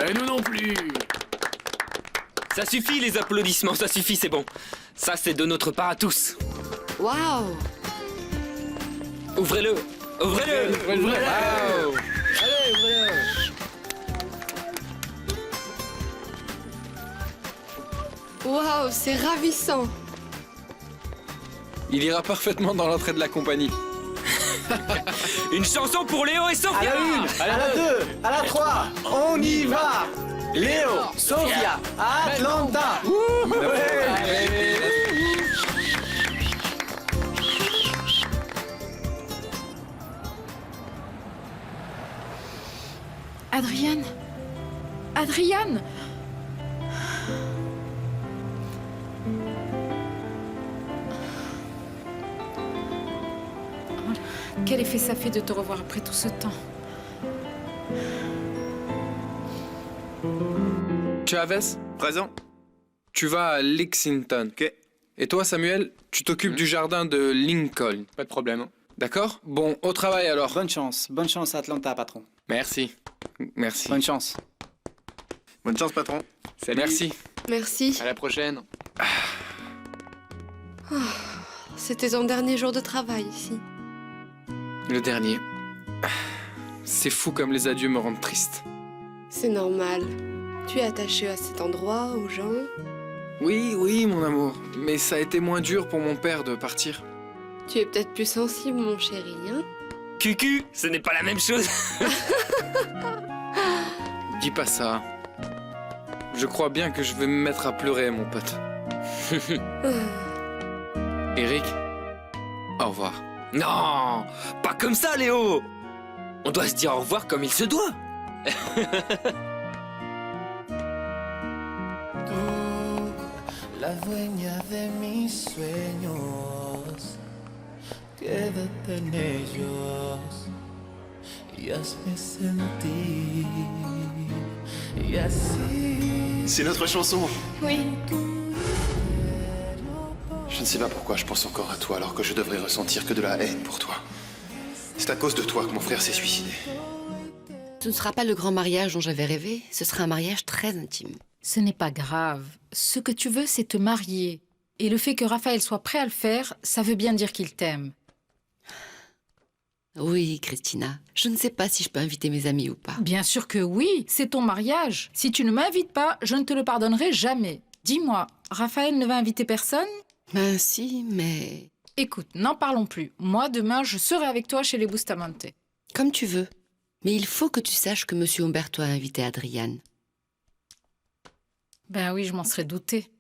[SPEAKER 2] Et nous non plus.
[SPEAKER 4] Ça suffit les applaudissements, ça suffit, c'est bon. Ça, c'est de notre part à tous.
[SPEAKER 14] Waouh!
[SPEAKER 4] Ouvrez-le. Ouvrez-le.
[SPEAKER 2] Ouvrez-le.
[SPEAKER 4] Wow.
[SPEAKER 2] Allez, ouvrez-le.
[SPEAKER 14] Waouh, c'est ravissant!
[SPEAKER 15] Il ira parfaitement dans l'entrée de la compagnie.
[SPEAKER 4] Une chanson pour Léo et Sophia.
[SPEAKER 21] À la 1, à la 2, à la 3, on y va! Léo, Sophia, Atlanta!
[SPEAKER 20] Adriane? Adriane? Quel effet ça fait de te revoir après tout ce temps?
[SPEAKER 15] Chavez,
[SPEAKER 1] Présent.
[SPEAKER 15] tu vas à Lexington.
[SPEAKER 1] Ok.
[SPEAKER 15] Et toi, Samuel, tu t'occupes du jardin de Lincoln.
[SPEAKER 1] Pas de problème.
[SPEAKER 15] D'accord? Bon, au travail alors.
[SPEAKER 21] Bonne chance à Atlanta, patron.
[SPEAKER 15] Merci. Merci.
[SPEAKER 21] Bonne chance.
[SPEAKER 1] Bonne chance, patron.
[SPEAKER 15] Salut. Merci.
[SPEAKER 14] Merci.
[SPEAKER 15] À la prochaine.
[SPEAKER 14] C'était son dernier jour de travail ici.
[SPEAKER 15] Le dernier. C'est fou comme les adieux me rendent triste.
[SPEAKER 14] C'est normal. Tu es attaché à cet endroit, aux gens.
[SPEAKER 15] Oui, oui, mon amour. Mais ça a été moins dur pour mon père de partir.
[SPEAKER 14] Tu es peut-être plus sensible, mon chéri, hein?
[SPEAKER 4] Cucu, ce n'est pas la même chose.
[SPEAKER 15] Dis pas ça. Je crois bien que je vais me mettre à pleurer, mon pote. Eric, au revoir.
[SPEAKER 4] Non, pas comme ça, Léo. On doit se dire au revoir comme il se doit.
[SPEAKER 22] La dueña de mis sueños, quédate en ellos y hazme sentir y así.
[SPEAKER 5] C'est notre chanson.
[SPEAKER 16] Oui.
[SPEAKER 5] Je ne sais pas pourquoi je pense encore à toi alors que je devrais ressentir que de la haine pour toi. C'est à cause de toi que mon frère s'est suicidé.
[SPEAKER 18] Ce ne sera pas le grand mariage dont j'avais rêvé, ce sera un mariage très intime.
[SPEAKER 20] Ce n'est pas grave. Ce que tu veux, c'est te marier. Et le fait que Raphaël soit prêt à le faire, ça veut bien dire qu'il t'aime.
[SPEAKER 18] Oui, Christina. Je ne sais pas si je peux inviter mes amis ou pas.
[SPEAKER 20] Bien sûr que oui, c'est ton mariage. Si tu ne m'invites pas, je ne te le pardonnerai jamais. Dis-moi, Raphaël ne va inviter personne?
[SPEAKER 18] Ben si, mais...
[SPEAKER 20] Écoute, n'en parlons plus. Moi, demain, je serai avec toi chez les Bustamante.
[SPEAKER 18] Comme tu veux. Mais il faut que tu saches que Monsieur Umberto a invité Adriane.
[SPEAKER 20] Ben oui, je m'en serais doutée.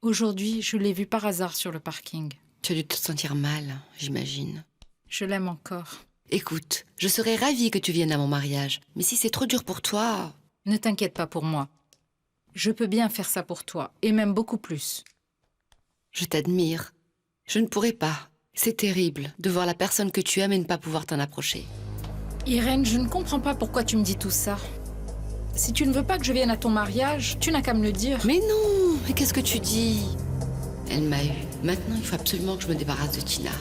[SPEAKER 20] Aujourd'hui, je l'ai vu par hasard sur le parking.
[SPEAKER 18] Tu as dû te sentir mal, j'imagine.
[SPEAKER 20] Je l'aime encore.
[SPEAKER 18] Écoute, je serais ravie que tu viennes à mon mariage. Mais si c'est trop dur pour toi...
[SPEAKER 20] Ne t'inquiète pas pour moi. Je peux bien faire ça pour toi, et même beaucoup plus.
[SPEAKER 18] Je t'admire. Je ne pourrais pas. C'est terrible de voir la personne que tu aimes et ne pas pouvoir t'en approcher.
[SPEAKER 20] Irène, je ne comprends pas pourquoi tu me dis tout ça. Si tu ne veux pas que je vienne à ton mariage, tu n'as qu'à me le dire.
[SPEAKER 18] Mais non, mais qu'est-ce que tu dis? Elle m'a eu. Maintenant, il faut absolument que je me débarrasse de Tina.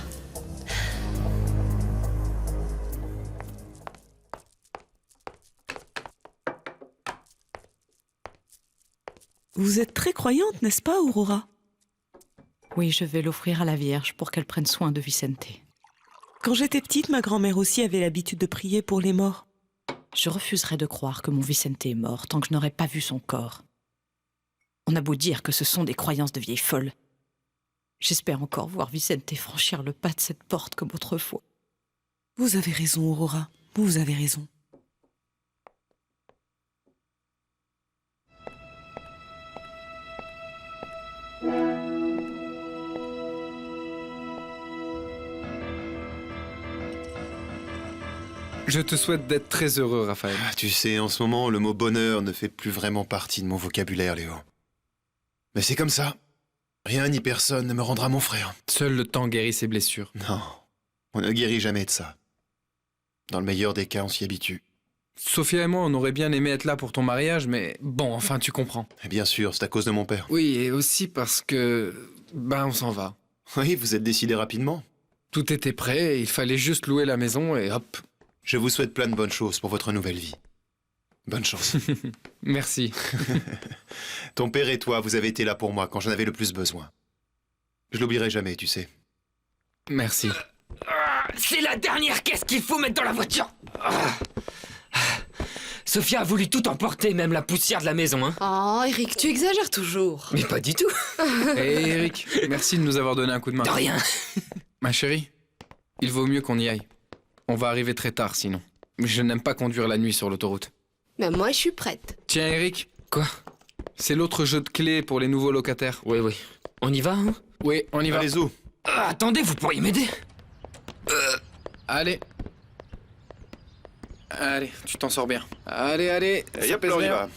[SPEAKER 7] Vous êtes très croyante, n'est-ce pas, Aurora?
[SPEAKER 6] Oui, je vais l'offrir à la Vierge pour qu'elle prenne soin de Vicente.
[SPEAKER 7] Quand j'étais petite, ma grand-mère aussi avait l'habitude de prier pour les morts.
[SPEAKER 6] Je refuserais de croire que mon Vicente est mort tant que je n'aurais pas vu son corps. On a beau dire que ce sont des croyances de vieilles folles. J'espère encore voir Vicente franchir le pas de cette porte comme autrefois.
[SPEAKER 7] Vous avez raison, Aurora. Vous avez raison.
[SPEAKER 15] Je te souhaite d'être très heureux, Raphaël.
[SPEAKER 5] Tu sais, en ce moment, le mot bonheur ne fait plus vraiment partie de mon vocabulaire, Léo. Mais c'est comme ça. Rien ni personne ne me rendra mon frère.
[SPEAKER 15] Seul le temps guérit ses blessures.
[SPEAKER 5] Non, on ne guérit jamais de ça. Dans le meilleur des cas, on s'y habitue.
[SPEAKER 15] Sophia et moi, on aurait bien aimé être là pour ton mariage, mais bon, enfin, tu comprends.
[SPEAKER 5] Et bien sûr, c'est à cause de mon père.
[SPEAKER 15] Oui, et aussi parce que... Ben, on s'en va.
[SPEAKER 5] Oui, vous êtes décidé rapidement.
[SPEAKER 15] Tout était prêt, il fallait juste louer la maison et hop.
[SPEAKER 5] Je vous souhaite plein de bonnes choses pour votre nouvelle vie. Bonne chance.
[SPEAKER 15] Merci.
[SPEAKER 5] Ton père et toi, vous avez été là pour moi quand j'en avais le plus besoin. Je l'oublierai jamais, tu sais.
[SPEAKER 15] Merci.
[SPEAKER 4] C'est la dernière caisse qu'il faut mettre dans la voiture. Sophia a voulu tout emporter, même la poussière de la maison, hein.
[SPEAKER 14] Oh, Eric, tu exagères toujours.
[SPEAKER 4] Mais pas du tout.
[SPEAKER 15] Hé, Eric, merci de nous avoir donné un coup de main.
[SPEAKER 4] De rien.
[SPEAKER 15] Ma chérie, il vaut mieux qu'on y aille. On va arriver très tard, sinon. Je n'aime pas conduire la nuit sur l'autoroute.
[SPEAKER 14] Mais moi, je suis prête.
[SPEAKER 15] Tiens, Eric.
[SPEAKER 4] Quoi?
[SPEAKER 15] C'est l'autre jeu de clés pour les nouveaux locataires.
[SPEAKER 4] Oui, oui. On y va, hein?
[SPEAKER 15] Oui, on y va.
[SPEAKER 5] Allez, où?
[SPEAKER 4] Attendez, vous pourriez m'aider?
[SPEAKER 15] Allez. Allez, tu t'en sors bien. Allez, allez.
[SPEAKER 5] Et hop, là, on y va.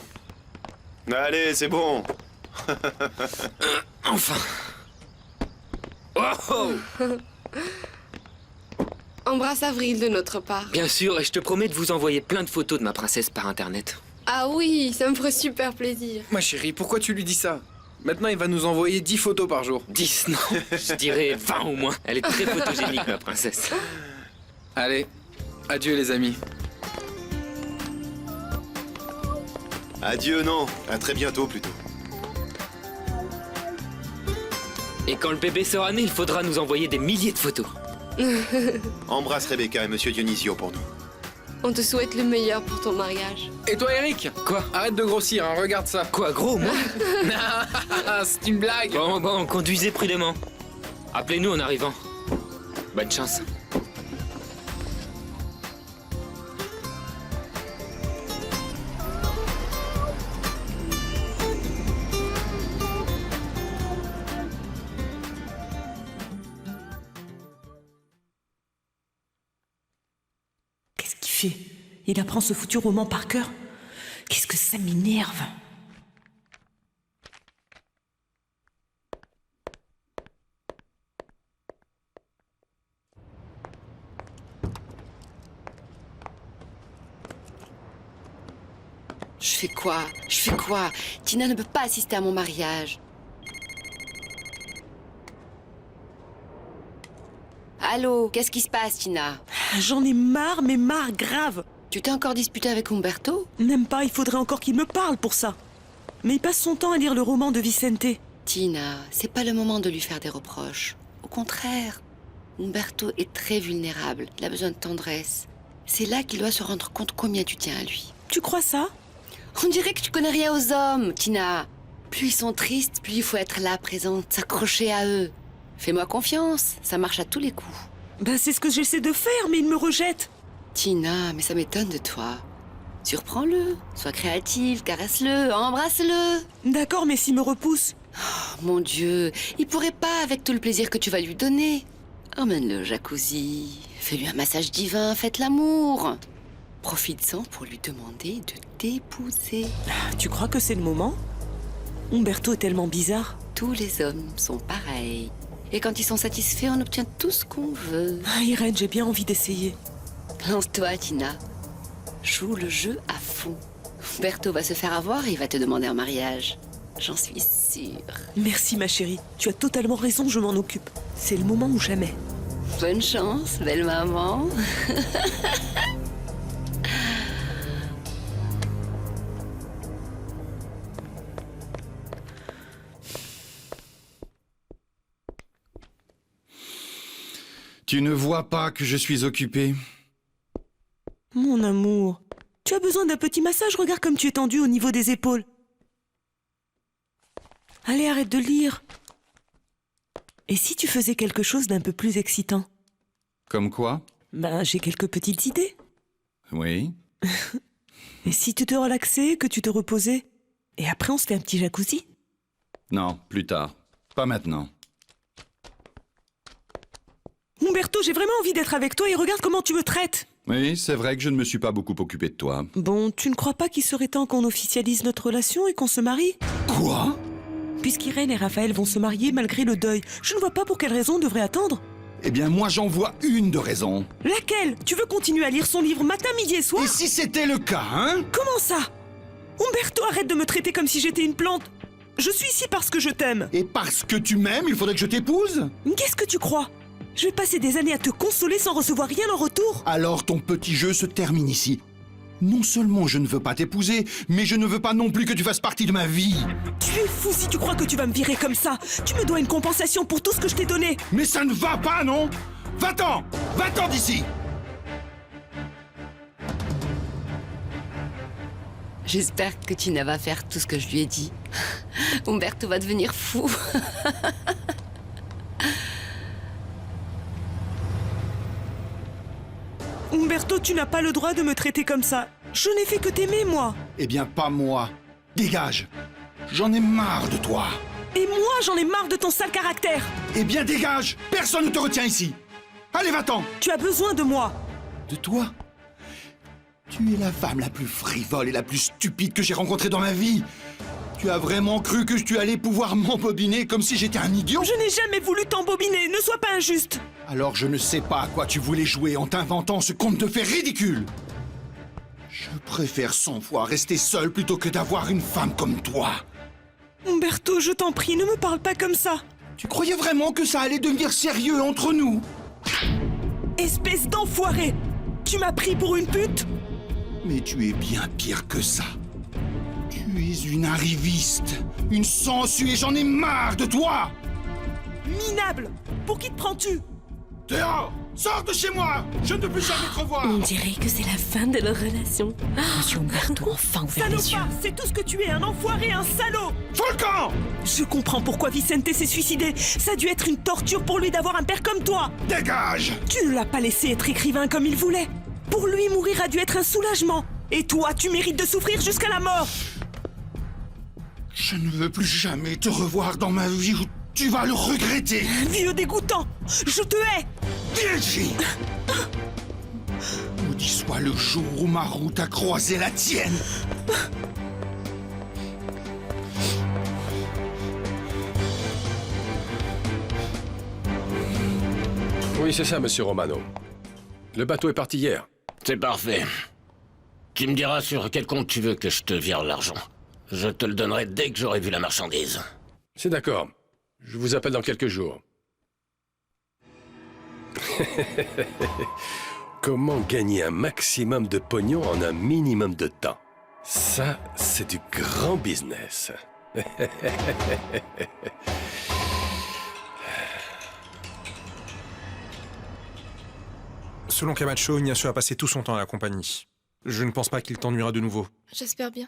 [SPEAKER 5] Allez, c'est bon.
[SPEAKER 4] Enfin. Oh!
[SPEAKER 14] Embrasse Avril de notre part.
[SPEAKER 4] Bien sûr, et je te promets de vous envoyer plein de photos de ma princesse par internet.
[SPEAKER 14] Ah oui, ça me ferait super plaisir.
[SPEAKER 15] Ma chérie, pourquoi tu lui dis ça? Maintenant, il va nous envoyer 10 photos par jour.
[SPEAKER 4] 10, non. Je dirais 20 au moins. Elle est très photogénique, ma princesse.
[SPEAKER 15] Allez, adieu les amis.
[SPEAKER 5] Adieu, non. À très bientôt, plutôt.
[SPEAKER 4] Et quand le bébé sera né, il faudra nous envoyer des milliers de photos.
[SPEAKER 5] Embrasse Rebecca et Monsieur Dionisio pour nous.
[SPEAKER 14] On te souhaite le meilleur pour ton mariage.
[SPEAKER 15] Et toi, Eric?
[SPEAKER 4] Quoi?
[SPEAKER 15] Arrête de grossir, hein, regarde ça.
[SPEAKER 4] Quoi, gros, moi?
[SPEAKER 15] C'est une blague.
[SPEAKER 4] Bon, conduisez prudemment. Appelez-nous en arrivant. Bonne chance.
[SPEAKER 7] Il apprend ce foutu roman par cœur. Qu'est-ce que ça m'énerve.
[SPEAKER 18] Je fais quoi? Tina ne peut pas assister à mon mariage. Allô, qu'est-ce qui se passe, Tina?
[SPEAKER 7] J'en ai marre, mais marre grave.
[SPEAKER 18] Tu t'es encore disputé avec Umberto?
[SPEAKER 7] N'aime pas, il faudrait encore qu'il me parle pour ça. Mais il passe son temps à lire le roman de Vicente.
[SPEAKER 18] Tina, c'est pas le moment de lui faire des reproches. Au contraire, Umberto est très vulnérable, il a besoin de tendresse. C'est là qu'il doit se rendre compte combien tu tiens à lui.
[SPEAKER 7] Tu crois ça?
[SPEAKER 18] On dirait que tu connais rien aux hommes, Tina. Plus ils sont tristes, plus il faut être là, présente, s'accrocher à eux. Fais-moi confiance, ça marche à tous les coups.
[SPEAKER 7] Ben c'est ce que j'essaie de faire, mais il me rejette.
[SPEAKER 18] Tina, mais ça m'étonne de toi. Surprends-le, sois créative, caresse-le, embrasse-le.
[SPEAKER 7] D'accord, mais s'il me repousse?
[SPEAKER 18] Oh, mon Dieu, il pourrait pas avec tout le plaisir que tu vas lui donner. Emmène-le au jacuzzi, fais-lui un massage divin, faites l'amour. Profites-en pour lui demander de t'épouser.
[SPEAKER 7] Tu crois que c'est le moment? Umberto est tellement bizarre.
[SPEAKER 18] Tous les hommes sont pareils. Et quand ils sont satisfaits, on obtient tout ce qu'on veut.
[SPEAKER 7] Ah, Irène, j'ai bien envie d'essayer.
[SPEAKER 18] Lance-toi, Tina. Joue le jeu à fond. Umberto va se faire avoir et il va te demander en mariage. J'en suis sûre.
[SPEAKER 7] Merci, ma chérie. Tu as totalement raison, je m'en occupe. C'est le moment ou jamais.
[SPEAKER 18] Bonne chance, belle maman.
[SPEAKER 5] Tu ne vois pas que je suis occupé?
[SPEAKER 7] Mon amour, tu as besoin d'un petit massage, regarde comme tu es tendu au niveau des épaules. Allez, arrête de lire. Et si tu faisais quelque chose d'un peu plus excitant?
[SPEAKER 5] Comme quoi?
[SPEAKER 7] Ben, j'ai quelques petites idées.
[SPEAKER 5] Oui.
[SPEAKER 7] Et si tu te relaxais, que tu te reposais? Et après, on se fait un petit jacuzzi?
[SPEAKER 5] Non, plus tard. Pas maintenant.
[SPEAKER 7] Umberto, j'ai vraiment envie d'être avec toi et regarde comment tu me traites.
[SPEAKER 5] Oui, c'est vrai que je ne me suis pas beaucoup occupé de toi.
[SPEAKER 7] Bon, tu ne crois pas qu'il serait temps qu'on officialise notre relation et qu'on se marie?
[SPEAKER 5] Quoi?
[SPEAKER 7] Puisqu'Irène et Raphaël vont se marier malgré le deuil, je ne vois pas pour quelle raison on devrait attendre.
[SPEAKER 5] Eh bien, moi, j'en vois une de raison.
[SPEAKER 7] Laquelle? Tu veux continuer à lire son livre matin, midi et soir?
[SPEAKER 5] Et si c'était le cas, hein?
[SPEAKER 7] Comment ça? Umberto, arrête de me traiter comme si j'étais une plante. Je suis ici parce que je t'aime.
[SPEAKER 5] Et parce que tu m'aimes, il faudrait que je t'épouse?
[SPEAKER 7] Qu'est-ce que tu crois? Je vais passer des années à te consoler sans recevoir rien en retour?
[SPEAKER 5] Alors ton petit jeu se termine ici. Non seulement je ne veux pas t'épouser, mais je ne veux pas non plus que tu fasses partie de ma vie.
[SPEAKER 7] Tu es fou si tu crois que tu vas me virer comme ça. Tu me dois une compensation pour tout ce que je t'ai donné.
[SPEAKER 5] Mais ça ne va pas, non? Va-t'en! Va-t'en d'ici!
[SPEAKER 18] J'espère que Tina va faire tout ce que je lui ai dit. Umberto va devenir fou.
[SPEAKER 7] Umberto, tu n'as pas le droit de me traiter comme ça. Je n'ai fait que t'aimer, moi.
[SPEAKER 5] Eh bien, pas moi. Dégage. J'en ai marre de toi.
[SPEAKER 7] Et moi, j'en ai marre de ton sale caractère.
[SPEAKER 5] Eh bien, dégage. Personne ne te retient ici. Allez, va-t'en.
[SPEAKER 7] Tu as besoin de moi.
[SPEAKER 5] De toi? Tu es la femme la plus frivole et la plus stupide que j'ai rencontrée dans ma vie. Tu as vraiment cru que tu allais pouvoir m'embobiner comme si j'étais un idiot?
[SPEAKER 7] Je n'ai jamais voulu t'embobiner, ne sois pas injuste.
[SPEAKER 5] Alors je ne sais pas à quoi tu voulais jouer en t'inventant ce conte de fées ridicule. Je préfère 100 fois rester seul plutôt que d'avoir une femme comme toi.
[SPEAKER 7] Umberto, je t'en prie, ne me parle pas comme ça.
[SPEAKER 5] Tu croyais vraiment que ça allait devenir sérieux entre nous?
[SPEAKER 7] Espèce d'enfoiré! Tu m'as pris pour une pute?
[SPEAKER 5] Mais tu es bien pire que ça. Tu es une arriviste, une sangsue et j'en ai marre de toi!
[SPEAKER 7] Minable! Pour qui te prends-tu?
[SPEAKER 5] Dehors! Sors de chez moi! Je ne veux plus jamais te revoir!
[SPEAKER 3] On dirait que c'est la fin de leur relation.
[SPEAKER 6] Monsieur Umberto, enfin ouvert les yeux.
[SPEAKER 7] Salopard, c'est tout ce que tu es, un enfoiré, un salaud!
[SPEAKER 5] Volcan!
[SPEAKER 7] Je comprends pourquoi Vicente s'est suicidé. Ça a dû être une torture pour lui d'avoir un père comme toi.
[SPEAKER 5] Dégage!
[SPEAKER 7] Tu ne l'as pas laissé être écrivain comme il voulait. Pour lui, mourir a dû être un soulagement. Et toi, tu mérites de souffrir jusqu'à la mort.
[SPEAKER 5] Je ne veux plus jamais te revoir dans ma vie ou tu vas le regretter.
[SPEAKER 7] Vieux dégoûtant, je te hais.
[SPEAKER 5] Viens ici. Maudit soit le jour où ma route a croisé la tienne.
[SPEAKER 13] Oui, c'est ça, monsieur Romano. Le bateau est parti hier.
[SPEAKER 8] C'est parfait. Tu me diras sur quel compte tu veux que je te vire l'argent. Je te le donnerai dès que j'aurai vu la marchandise.
[SPEAKER 13] C'est d'accord. Je vous appelle dans quelques jours. Comment gagner un maximum de pognon en un minimum de temps? Ça, c'est du grand business.
[SPEAKER 12] Selon Camacho, Ignacio a passé tout son temps à la compagnie. Je ne pense pas qu'il t'ennuiera de nouveau.
[SPEAKER 9] J'espère bien.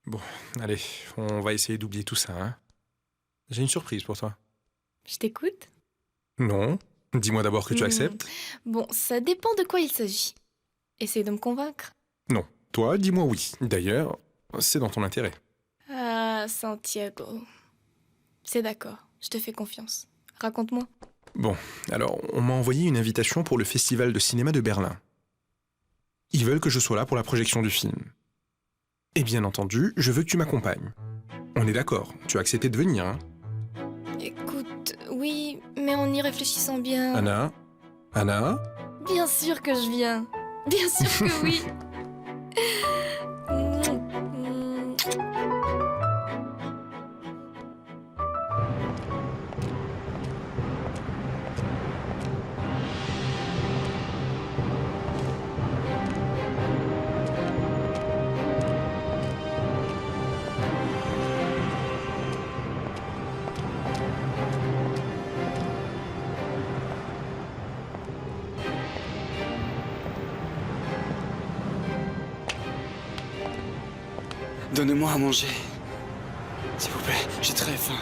[SPEAKER 12] Bon, allez, on va essayer d'oublier tout ça, hein. J'ai une surprise pour toi.
[SPEAKER 9] Je t'écoute.
[SPEAKER 12] Non, dis-moi d'abord que tu acceptes.
[SPEAKER 9] Bon, ça dépend de quoi il s'agit. Essaye de me convaincre.
[SPEAKER 12] Non, toi, dis-moi oui. D'ailleurs, c'est dans ton intérêt.
[SPEAKER 9] Ah, Santiago. C'est d'accord, je te fais confiance. Raconte-moi.
[SPEAKER 12] Bon, alors, on m'a envoyé une invitation pour le Festival de cinéma de Berlin. Ils veulent que je sois là pour la projection du film. Et bien entendu, je veux que tu m'accompagnes. On est d'accord, tu as accepté de venir, hein?
[SPEAKER 9] Écoute, oui, mais en y réfléchissant bien...
[SPEAKER 12] Anna?
[SPEAKER 9] Bien sûr que je viens. Bien sûr que oui.
[SPEAKER 21] Donnez-moi à manger. S'il vous plaît, j'ai très faim.